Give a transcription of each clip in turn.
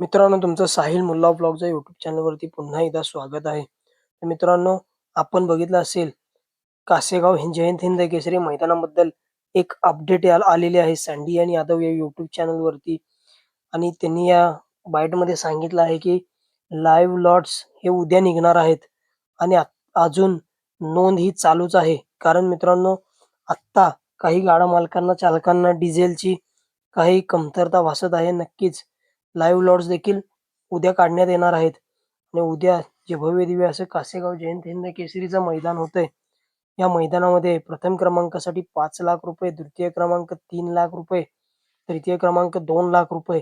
मित्रांनो, तुमचं साहिल मुल्ला व्लॉगच्या यूट्यूब चॅनलवरती पुन्हा एकदा स्वागत आहे. तर मित्रांनो, आपण बघितलं असेल कासेगाव जयंत हिंद केसरी मैदानाबद्दल एक अपडेट आलेली आहे सँडी आणि यादव या यूट्यूब चॅनलवरती. आणि त्यांनी या बाईटमध्ये सांगितलं आहे की लाईव्ह लॉट्स हे उद्या निघणार आहेत आणि अजून नोंद ही चालूच आहे. कारण मित्रांनो, आत्ता काही गाडा मालकांना, चालकांना डिझेलची काही कमतरता भासत आहे. नक्कीच लाईव्ह लॉट्स देखील उद्या काढण्यात येणार आहेत आणि उद्या जे भव्य-दिव्य असं कासेगाव जयंत हिंद केसरीचं मैदान होतंय, या मैदानामध्ये प्रथम क्रमांकासाठी ₹5,00,000, द्वितीय क्रमांक ₹3,00,000, तृतीय क्रमांक ₹2,00,000,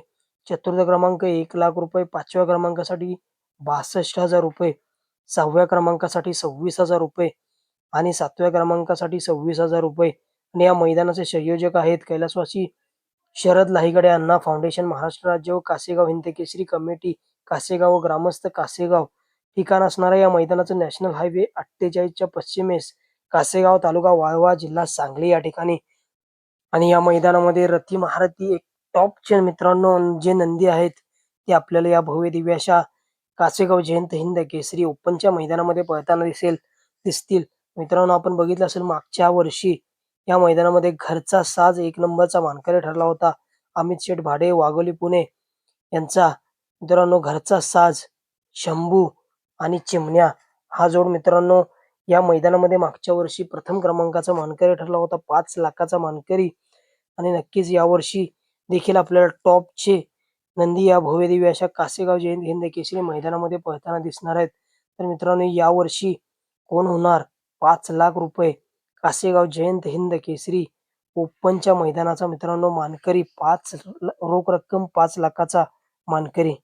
चतुर्थ क्रमांक ₹1,00,000, पाचव्या क्रमांकासाठी ₹62,000, सहाव्या क्रमांकासाठी ₹26,000 आणि सातव्या क्रमांकासाठी ₹26,000. आणि या मैदानाचे संयोजक आहेत कैलासवासी शरद लाहीगडे अण्णा फाउंडेशन, महाराष्ट्र राज्य व कासेगाव हिंदकेसरी कमिटी, कासेगाव व ग्रामस्थ कासेगाव. ठिकाण असणाऱ्या या मैदानाचं नॅशनल हायवे 48च्या पश्चिमेस कासेगाव, तालुका वाळवा, जिल्हा सांगली या ठिकाणी. आणि या मैदानामध्ये रथी महारथी एक टॉपचे मित्रांनो जे नंदी आहेत, ते आपल्याला या भव्य दिव्य अशा कासेगाव जयंत हिंद केसरी ओपनच्या मैदानामध्ये पळताना दिसतील. मित्रांनो, आपण बघितलं असेल मागच्या वर्षी या मैदानामध्ये घरचा साज एक नंबरचा मानकरी ठरला होता. अमित शेठ भाडे, वाघोली, पुणे यांचा मित्रांनो घरचा साज शंभू आणि चिमण्या हा जोड मित्रांनो या मैदानामध्ये मागच्या वर्षी प्रथम क्रमांकाचा मानकरी ठरला होता. 5,00,000चा मानकरी. आणि नक्कीच यावर्षी देखील आपल्याला टॉपचे नंदी या भव्यदिव्य अशा कासेगाव जयंत हिंद केसरी मैदानामध्ये पळताना दिसणार आहेत. तर मित्रांनो, यावर्षी कोण होणार ₹5,00,000 कासेगाव जयंत हिंद केसरी ओपनच्या मैदानाचा मित्रांनो मानकरी? रोख रक्कम 5,00,000चा मानकरी.